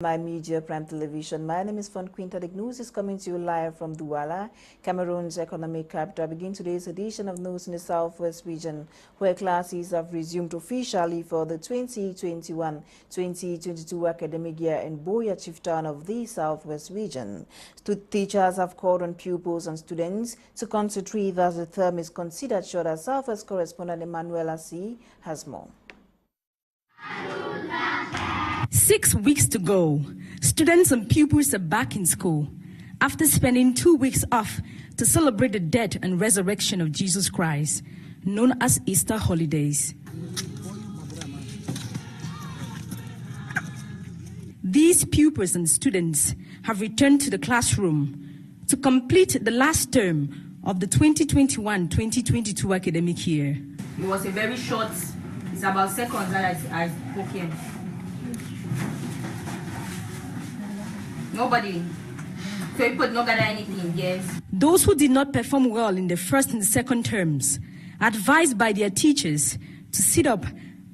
My Media Prime Television. My name is Fon Quinter. The news is coming to you live from Douala, Cameroon's economic capital. I begin today's edition of news in the southwest region, where classes have resumed officially for the 2021-2022 academic year in Boya Chieftain of the southwest region. Teachers have called on pupils and students to concentrate as the term is considered short. As southwest correspondent Emmanuel Asi has more. 6 weeks to go. Students and pupils are back in school after spending 2 weeks off to celebrate the death and resurrection of Jesus Christ, known as Easter holidays. These pupils and students have returned to the classroom to complete the last term of the 2021-2022 academic year. It was a very short, it's about seconds that I spoke in. Nobody. So you could not gather anything, yes. Those who did not perform well in the first and second terms, advised by their teachers to sit up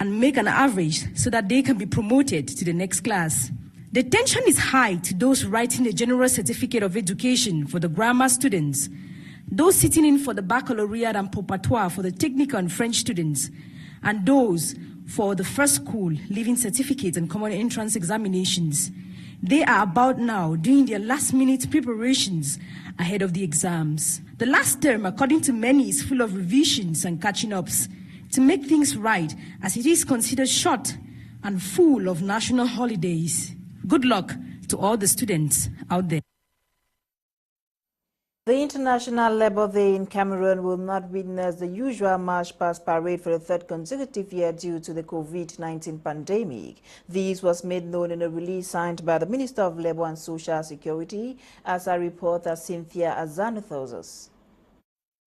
and make an average so that they can be promoted to the next class. The tension is high to those writing the General Certificate of Education for the grammar students, those sitting in for the baccalaureate and preparatory for the technical and French students, and those for the first school leaving certificate and common entrance examinations. They are about now doing their last-minute preparations ahead of the exams. The last term, according to many, is full of revisions and catching-ups to make things right, as it is considered short and full of national holidays. Good luck to all the students out there. The International Labour Day in Cameroon will not witness the usual March Past parade for the third consecutive year due to the COVID-19 pandemic. This was made known in a release signed by the Minister of Labour and Social Security, as our reporter Cynthia Azanu tells us.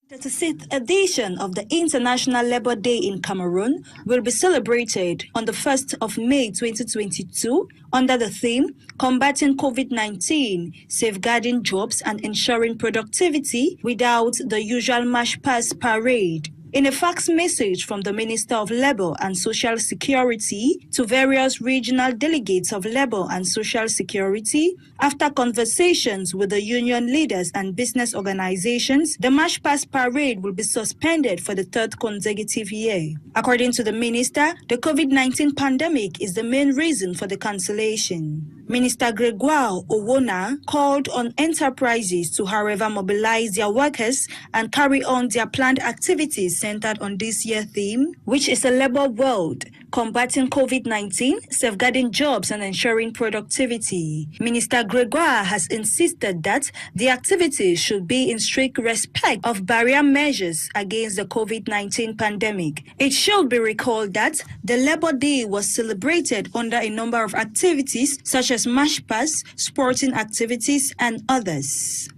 The 6th edition of the International Labour Day in Cameroon will be celebrated on the 1st of May 2022 under the theme Combating COVID-19, Safeguarding Jobs and Ensuring Productivity without the usual March Past parade. In a fax message from the Minister of Labour and Social Security to various regional delegates of Labour and Social Security, after conversations with the union leaders and business organizations, the March Past parade will be suspended for the third consecutive year. According to the minister, the COVID-19 pandemic is the main reason for the cancellation. Minister Gregoire Owona called on enterprises to, however, mobilize their workers and carry on their planned activities centered on this year's theme, which is a labor world, combating COVID-19, safeguarding jobs and ensuring productivity. Minister Gregoire has insisted that the activities should be in strict respect of barrier measures against the COVID-19 pandemic. It should be recalled that the Labour Day was celebrated under a number of activities such as March Past, sporting activities, and others.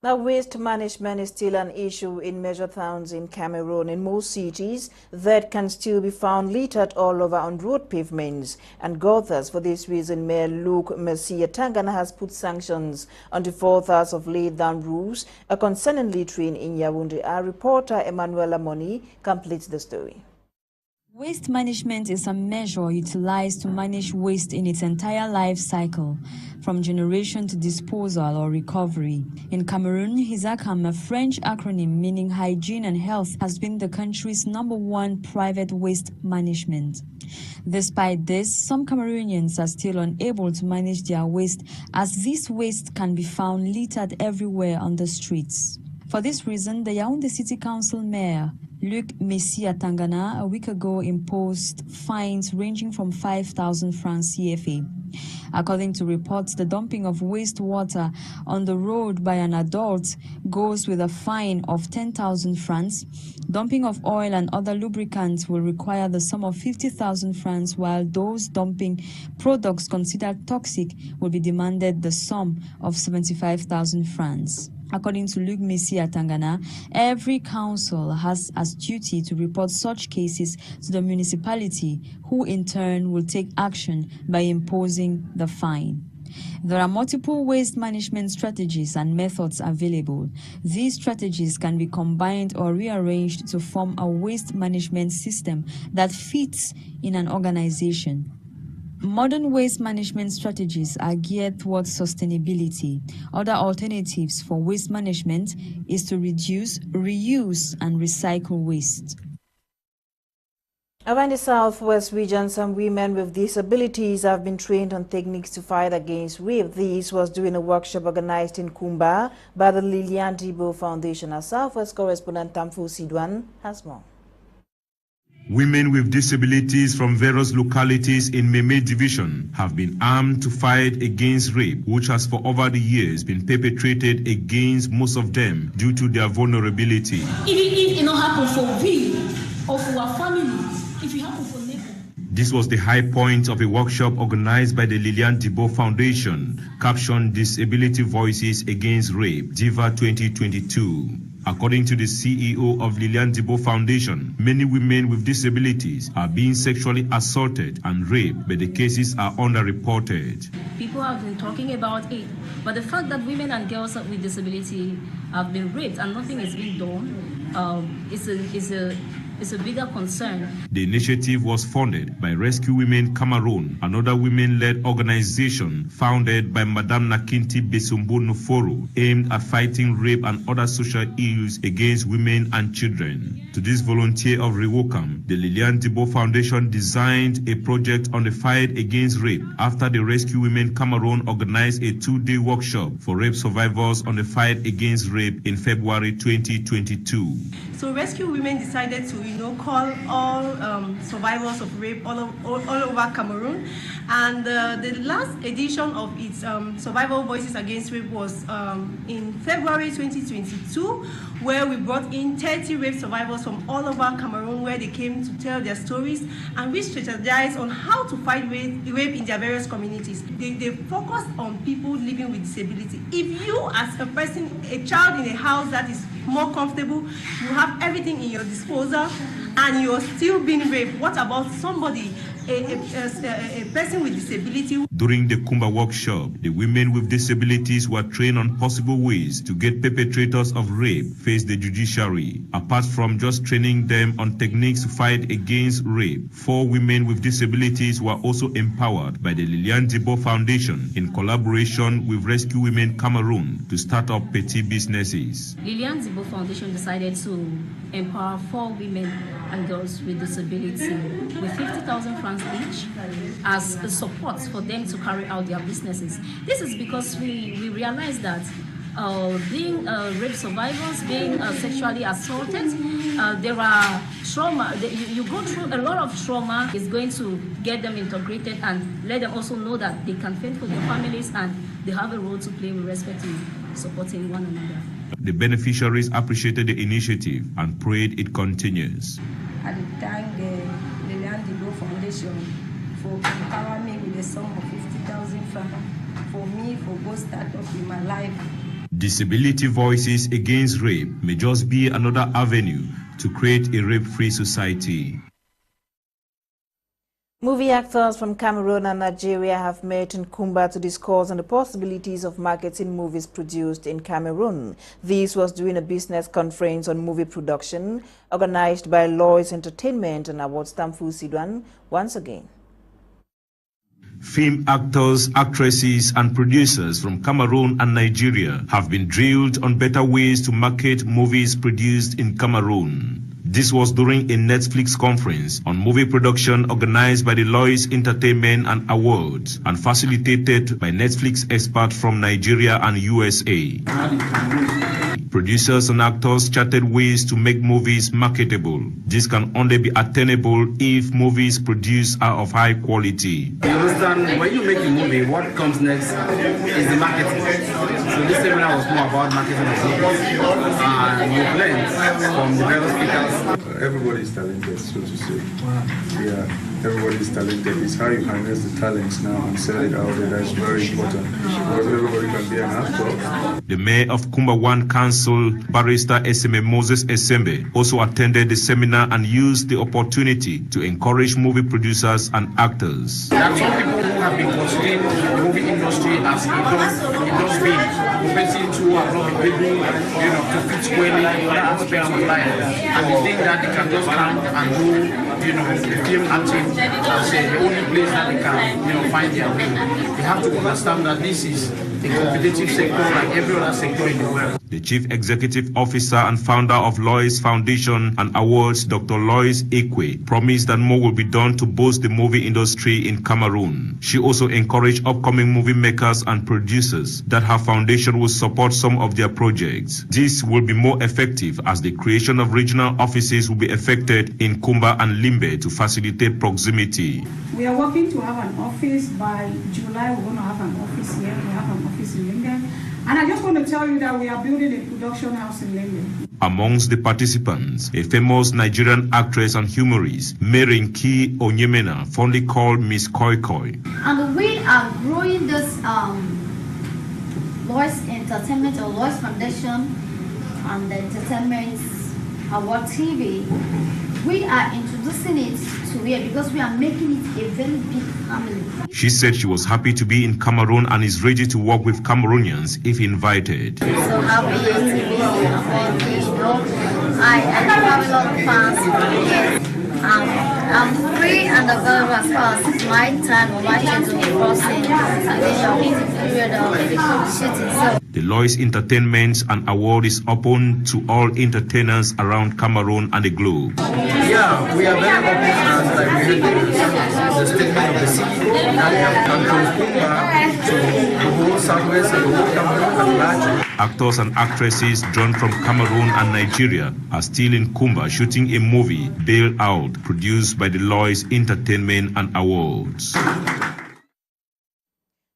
Now, waste management is still an issue in major towns in Cameroon. In most cities, that can still be found littered all over on road pavements and gutters. For this reason, Mayor Luke Nsah Tangana has put sanctions on defaulters of laid down rules concerning littering in Yaoundé. Our reporter Emmanuel Amoni completes the story. Waste management is a measure utilized to manage waste in its entire life cycle, from generation to disposal or recovery. In Cameroon, HISACAM, a French acronym meaning hygiene and health, has been the country's #1 private waste management. Despite this, some Cameroonians are still unable to manage their waste, as this waste can be found littered everywhere on the streets. For this reason, the Yaoundé City Council Mayor Luc Nsah Tangana a week ago imposed fines ranging from 5,000 francs CFA. According to reports, the dumping of wastewater on the road by an adult goes with a fine of 10,000 francs. Dumping of oil and other lubricants will require the sum of 50,000 francs, while those dumping products considered toxic will be demanded the sum of 75,000 francs. According to Luc Nsah Tangana, every council has as duty to report such cases to the municipality, who in turn will take action by imposing the fine. There are multiple waste management strategies and methods available. These strategies can be combined or rearranged to form a waste management system that fits in an organization. Modern waste management strategies are geared towards sustainability. Other alternatives for waste management is to reduce, reuse, and recycle waste. Around the southwest region, some women with disabilities have been trained on techniques to fight against rape. This was during a workshop organized in Kumba by the Lilian Debo Foundation. Our southwest correspondent Tamfu Sidwan has more. Women with disabilities from various localities in Meme Division have been armed to fight against rape, which has for over the years been perpetrated against most of them due to their vulnerability. Even if it not happen for we or for our family, if it happen for neighbor. This was the high point of a workshop organized by the Lilian Debo Foundation, captioned Disability Voices Against Rape, DIVA 2022. According to the CEO of Lilian Debo Foundation, many women with disabilities are being sexually assaulted and raped, but the cases are underreported. People have been talking about it, but the fact that women and girls with disability have been raped and nothing is being done is a bigger concern. The initiative was funded by Rescue Women Cameroon, another women-led organization founded by Madame Nakinti Besumbo Nuforo, aimed at fighting rape and other social issues against women and children. To this volunteer of Rewokam, the Lilian Debo Foundation designed a project on the fight against rape after the Rescue Women Cameroon organized a 2-day workshop for rape survivors on the fight against rape in February 2022. So Rescue Women decided to call all survivors of rape all over Cameroon, and the last edition of its Survival Voices Against Rape was in February 2022, where we brought in 30 rape survivors from all over Cameroon, where they came to tell their stories and we strategized on how to fight rape in their various communities. They focused on people living with disability. If you as a person, a child in a house that is more comfortable, you have everything in your disposal, and you're still being raped, what about somebody, a person with disability? During the Kumba workshop, the women with disabilities were trained on possible ways to get perpetrators of rape face the judiciary. Apart from just training them on techniques to fight against rape, 4 women with disabilities were also empowered by the Lilian Debo Foundation in collaboration with Rescue Women Cameroon to start up petty businesses. Lilian Debo Foundation decided to empower 4 women and girls with disability with 50,000 francs each as a support for them to carry out their businesses. This is because we realize that being rape survivors, being sexually assaulted, there are trauma. You go through a lot of trauma. Is going to get them integrated and let them also know that they can fend for their families and they have a role to play with respect to supporting one another. The beneficiaries appreciated the initiative and prayed it continues. I thank the Lilian Debo Foundation for empowering me with a sum of 50,000 francs for me for both startup in my life. Disability Voices Against Rape may just be another avenue to create a rape-free society. Movie actors from Cameroon and Nigeria have met in Kumba to discuss on the possibilities of marketing movies produced in Cameroon. This was during a business conference on movie production organized by Lois Entertainment and Awards Tamfu Sidwan once again. Film actors, actresses, and producers from Cameroon and Nigeria have been drilled on better ways to market movies produced in Cameroon. This was during a Netflix conference on movie production organized by the Lois Entertainment and Awards and facilitated by Netflix experts from Nigeria and USA. Producers and actors charted ways to make movies marketable. This can only be attainable if movies produced are of high quality. You understand, when you make a movie, what comes next is the marketing. So this seminar was more about marketing of movies. And we learned from the various speakers. Everybody is talented, so to say. Yeah, everybody is talented. It's how you harness the talents now and sell it out there that's very important. Because everybody can be an actor. The mayor of Kumba 1 Council, Barrister Eseme Moses Esembe, also attended the seminar and used the opportunity to encourage movie producers and actors. There are some people who have been considering the movie industry as it does being. Compared to have not been able, to fit squarely in other aspects of life. And they think that they can just come and do the film acting as the only place that they can, find their way. They have to understand that this is a competitive sector like every other sector in the world. The Chief Executive Officer and founder of Lois Foundation and Awards, Dr. Lois Ekwe, promised that more will be done to boost the movie industry in Cameroon. She also encouraged upcoming movie makers and producers that her foundation will support some of their projects. This will be more effective as the creation of regional offices will be effected in Kumba and Limbe to facilitate proximity. We are working to have an office by July. We're going to have an office here. We have an office in Limbe. And I just want to tell you that we are building a production house in Limbe. Amongst the participants, a famous Nigerian actress and humorist, Merinki Onyemena, fondly called Miss Koi Koi. And we are growing this Lois Entertainment or Lois Foundation and the Entertainment Award TV. We are introducing it to here because we are making it a very big family. She said she was happy to be in Cameroon and is ready to work with Cameroonians if invited. So happy to be here. I have a lot of fans here. I'm free and available as far as it's my time or my schedule crossing and the period of shooting. The Lois Entertainment and Award is open to all entertainers around Cameroon and the globe. Yeah, we are very open as we heard the statement of the CEO. Now we have come from Kumba to the whole Southwest and the whole Cameroon and large. Actors and actresses drawn from Cameroon and Nigeria are still in Kumba shooting a movie, Bail Out, produced by the Lois Entertainment and Awards.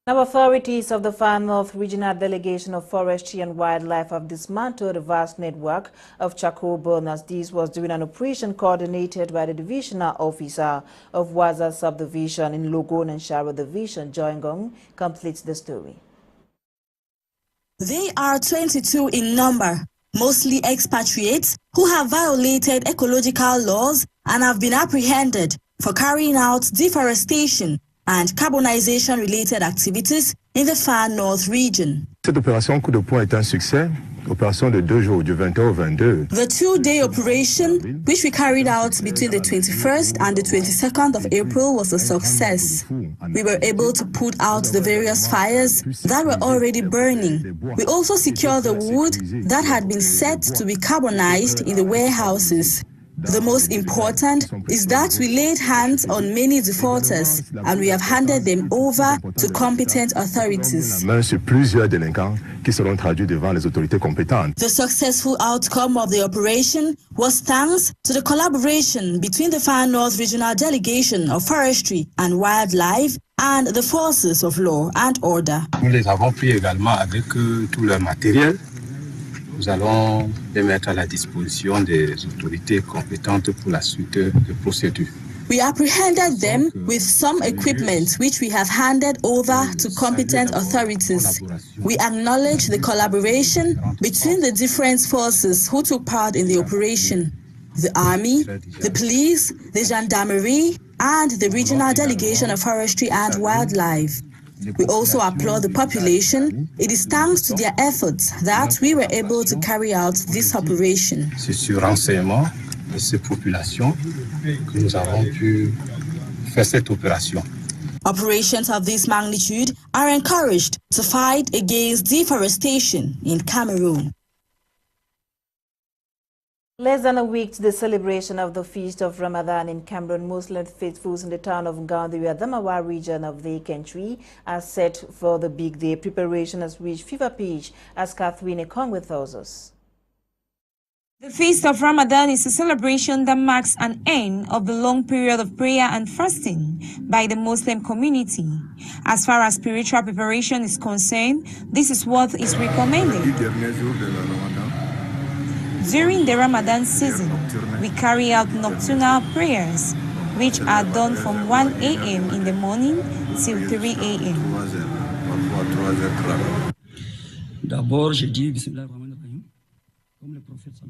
Now, authorities of the Far North Regional Delegation of Forestry and Wildlife have dismantled a vast network of charcoal burners. This was during an operation coordinated by the Divisional Officer of Waza Subdivision in Logon and Sharo Division. Joingong completes the story. They are 22 in number, mostly expatriates who have violated ecological laws and have been apprehended for carrying out deforestation and carbonization-related activities in the Far North region. Cette opération coup de poing est un succès. Opération de 2 jours, du 21 au 22. The 2-day operation, which we carried out between the 21st and the 22nd of April, was a success. We were able to put out the various fires that were already burning. We also secured the wood that had been set to be carbonized in the warehouses. The most important is that we laid hands on many defaulters and we have handed them over to competent authorities. The successful outcome of the operation was thanks to the collaboration between the Far North Regional Delegation of Forestry and Wildlife and the forces of law and order. Nous les avons pris également avec tout leur matériel. Nous allons les mettre à la disposition des autorités compétentes pour la suite des procédures. We apprehended them with some equipment which we have handed over to competent authorities. We acknowledge the collaboration between the different forces who took part in the operation: the army, the police, the gendarmerie, and the regional delegation of forestry and wildlife. We also applaud the population. It is thanks to their efforts that we were able to carry out this operation. C'est sur renseignement de ces populations que nous avons pu faire cette opération. Operations of this magnitude are encouraged to fight against deforestation in Cameroon. Less than a week to the celebration of the feast of Ramadan in Cameroon, Muslim faithfuls in the town of Ngaundiwe, Adamawa region of the country, are set for the big day. Preparation has reached fever pitch, as Catherine Ekong with us. The Feast of Ramadan is a celebration that marks an end of the long period of prayer and fasting by the Muslim community. As far as spiritual preparation is concerned, this is what is recommended. During the Ramadan season, we carry out nocturnal prayers, which are done from 1 a.m. in the morning till 3 a.m.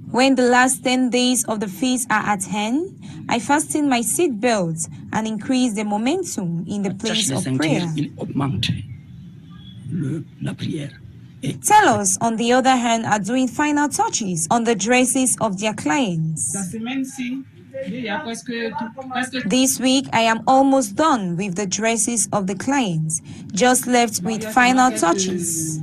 When the last 10 days of the feast are at hand, I fasten my seat belts and increase the momentum in the place of prayer. Tellers, on the other hand, are doing final touches on the dresses of their clients. This week, I am almost done with the dresses of the clients, just left with final touches.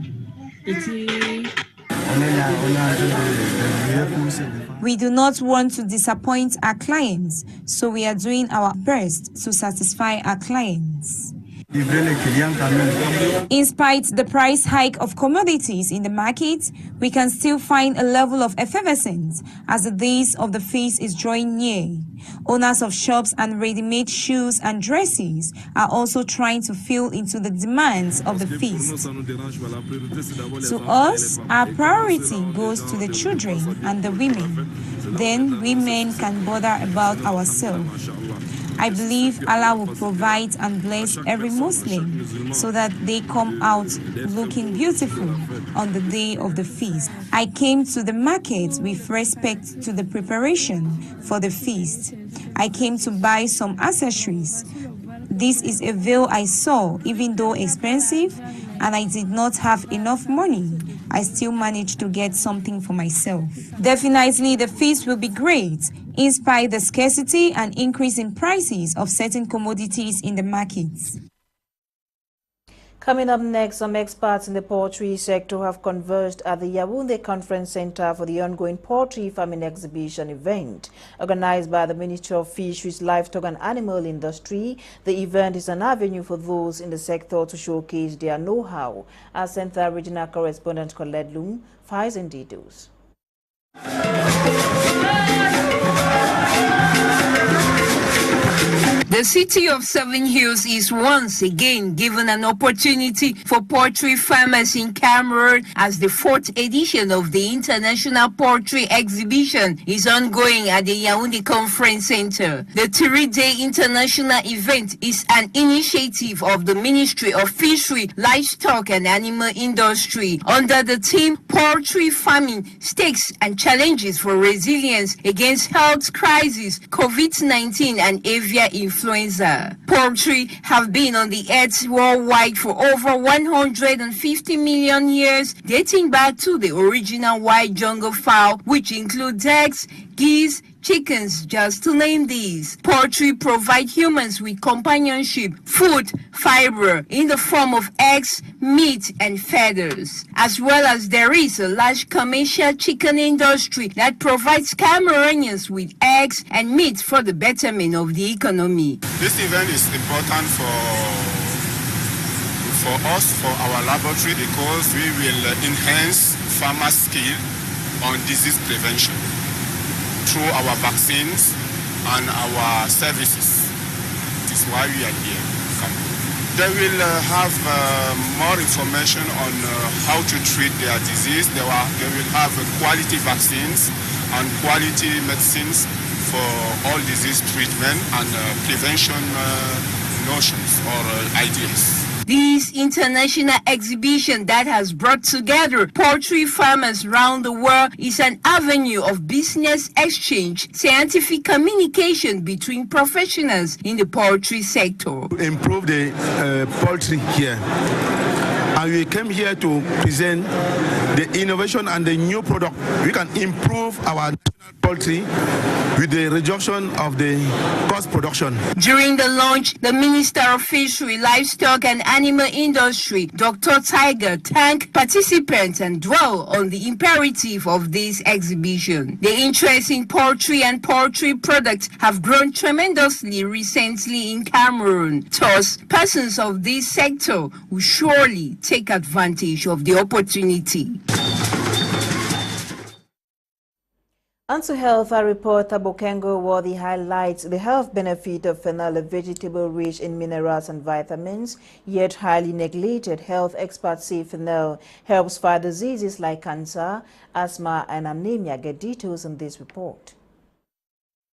We do not want to disappoint our clients, so we are doing our best to satisfy our clients. In spite of the price hike of commodities in the market, we can still find a level of effervescence as the days of the feast is drawing near. Owners of shops and ready-made shoes and dresses are also trying to fill into the demands of the feast. To us, our priority goes to the children and the women. Then we men can bother about ourselves. I believe Allah will provide and bless every Muslim so that they come out looking beautiful on the day of the feast. I came to the market with respect to the preparation for the feast. I came to buy some accessories. This is a veil I saw, even though expensive, and I did not have enough money. I still managed to get something for myself. Definitely the feast will be great, in spite of the scarcity and increase in prices of certain commodities in the markets. Coming up next, some experts in the poultry sector have converged at the Yaoundé Conference Center for the ongoing poultry farming exhibition event. Organized by the Ministry of Fisheries, Livestock and Animal Industry, the event is an avenue for those in the sector to showcase their know-how. Our Center Regional Correspondent Colette Loom files in details. The city of Seven Hills is once again given an opportunity for poultry farmers in Cameroon as the 4th edition of the International Poultry Exhibition is ongoing at the Yaoundé Conference Center. The 3-day international event is an initiative of the Ministry of Fishery, Livestock and Animal Industry under the theme Poultry Farming, Stakes and Challenges for Resilience Against Health Crisis, COVID-19 and avian influenza. Poultry have been on the earth worldwide for over 150 million years, dating back to the original white jungle fowl, which include eggs, geese, chickens, just to name these. Poultry provide humans with companionship, food, fiber in the form of eggs, meat, and feathers. As well as there is a large commercial chicken industry that provides Cameroonians with eggs and meat for the betterment of the economy. This event is important for us, for our laboratory, because we will enhance farmer skill on disease prevention through our vaccines and our services. This is why we are here. They will have more information on how to treat their disease. They will have quality vaccines and quality medicines for all disease treatment and prevention notions or ideas. This international exhibition that has brought together poultry farmers around the world is an avenue of business exchange, scientific communication between professionals in the poultry sector. Improve the poultry here. And we came here to present the innovation and the new product. We can improve our poultry with the reduction of the cost production. During the launch, the Minister of Fishery, Livestock and Animal Industry, Dr. Tiger, thanked participants and dwelled on the imperative of this exhibition. The interest in poultry and poultry products have grown tremendously recently in Cameroon. Thus, persons of this sector will surely take advantage of the opportunity. On to health, our reporter Bokengo Worthy highlights the health benefit of fennel, a vegetable rich in minerals and vitamins, yet highly neglected. Health experts say fennel helps fight diseases like cancer, asthma, and anemia. Get details in this report.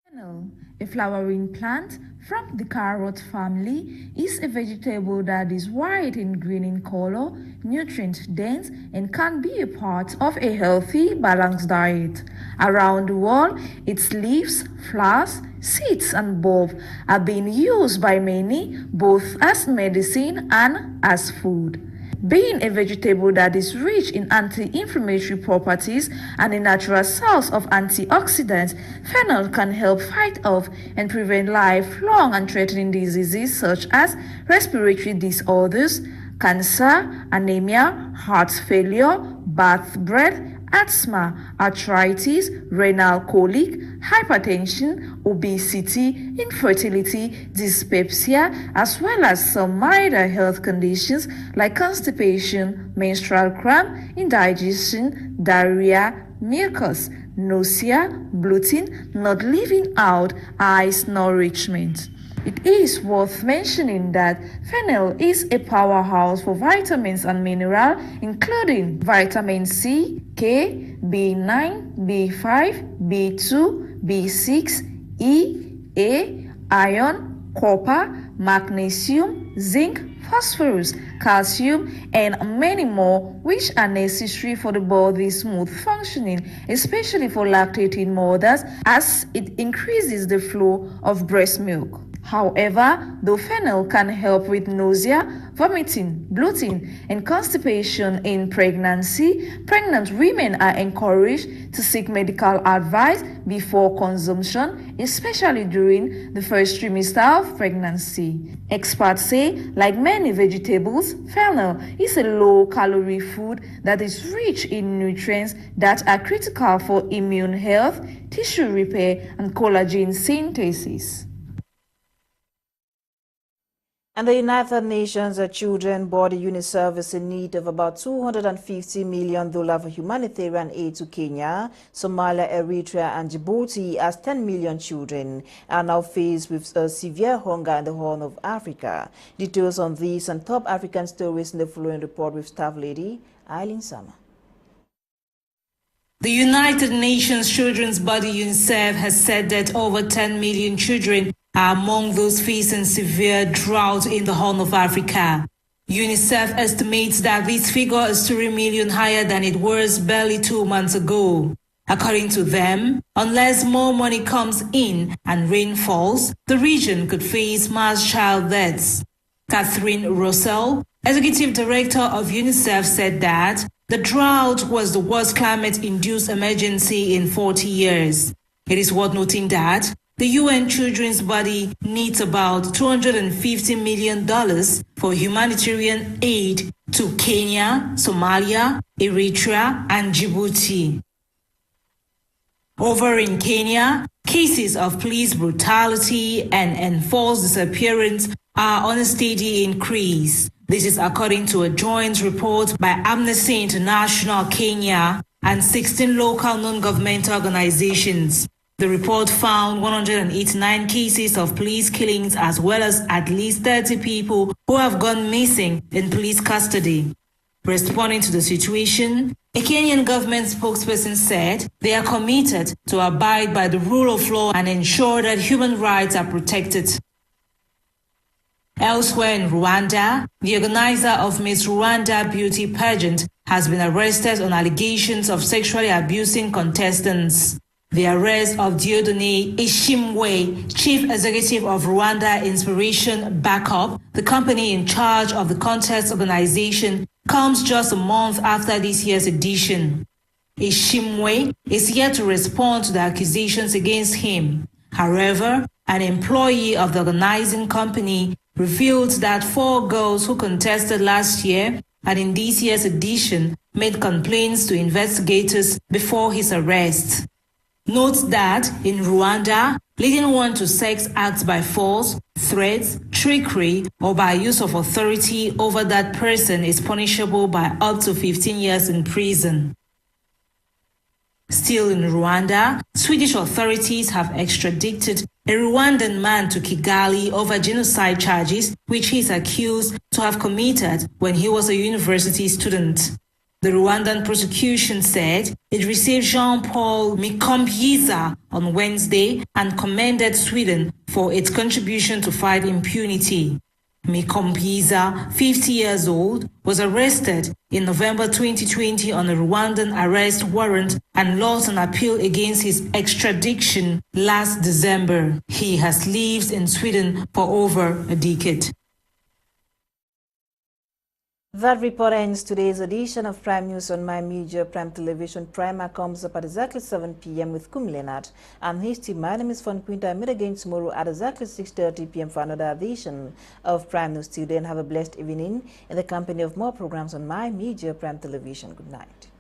Fennel, a flowering plant from the carrot family, is a vegetable that is white and green in color, nutrient-dense, and can be a part of a healthy, balanced diet. Around the world, its leaves, flowers, seeds, and bulb are being used by many both as medicine and as food. Being a vegetable that is rich in anti-inflammatory properties and a natural source of antioxidants, fennel can help fight off and prevent lifelong and threatening diseases such as respiratory disorders, cancer, anemia, heart failure, bad breath, asthma, arthritis, renal colic, hypertension, obesity, infertility, dyspepsia, as well as some milder health conditions like constipation, menstrual cramp, indigestion, diarrhea, mucus, nausea, bloating, not leaving out ice nourishment. It is worth mentioning that fennel is a powerhouse for vitamins and minerals, including vitamin C, K, B9, B5, B2, B6, E, A, iron, copper, magnesium, zinc, phosphorus, calcium, and many more, which are necessary for the body's smooth functioning, especially for lactating mothers, as it increases the flow of breast milk. However, though fennel can help with nausea, vomiting, bloating, and constipation in pregnancy, pregnant women are encouraged to seek medical advice before consumption, especially during the first trimester of pregnancy. Experts say, like many vegetables, fennel is a low-calorie food that is rich in nutrients that are critical for immune health, tissue repair, and collagen synthesis. And the United Nations Children Body UNICEF is in need of about $250 million for humanitarian aid to Kenya, Somalia, Eritrea, and Djibouti, as 10 million children are now faced with severe hunger in the Horn of Africa. Details on these and top African stories in the following report with staff lady Nsah. The United Nations Children's Body UNICEF has said that over 10 million children are among those facing severe drought in the Horn of Africa. UNICEF estimates that this figure is 3 million higher than it was barely 2 months ago. According to them, unless more money comes in and rain falls, the region could face mass child deaths. Catherine Russell, Executive Director of UNICEF, said that the drought was the worst climate-induced emergency in 40 years. It is worth noting that the UN Children's Body needs about $250 million for humanitarian aid to Kenya, Somalia, Eritrea, and Djibouti. Over in Kenya, cases of police brutality and enforced disappearance are on a steady increase. This is according to a joint report by Amnesty International Kenya and 16 local non-governmental organizations. The report found 189 cases of police killings as well as at least 30 people who have gone missing in police custody. Responding to the situation, a Kenyan government spokesperson said they are committed to abide by the rule of law and ensure that human rights are protected. Elsewhere in Rwanda, the organizer of Miss Rwanda beauty pageant has been arrested on allegations of sexually abusing contestants. The arrest of Dieudonné Ishimwe, chief executive of Rwanda Inspiration Backup, the company in charge of the contest organization, comes just a month after this year's edition. Ishimwe is yet to respond to the accusations against him. However, an employee of the organizing company revealed that 4 girls who contested last year and in this year's edition made complaints to investigators before his arrest. Note that in Rwanda, leading one to sex acts by force, threats, trickery, or by use of authority over that person is punishable by up to 15 years in prison. Still in Rwanda, Swedish authorities have extradited a Rwandan man to Kigali over genocide charges, which he is accused to have committed when he was a university student. The Rwandan prosecution said it received Jean-Paul Mikombiza on Wednesday and commended Sweden for its contribution to fight impunity. Mikombiza, 50 years old, was arrested in November 2020 on a Rwandan arrest warrant and lost an appeal against his extradition last December. He has lived in Sweden for over a decade. That report ends today's edition of Prime News on My Media Prime Television. Primer comes up at exactly 7 p.m. with Kum Leonard and his team. My name is Fon Quinter. I meet again tomorrow at exactly 6:30 p.m. for another edition of Prime News. Till then, have a blessed evening in the company of more programs on My Media Prime Television. Good night.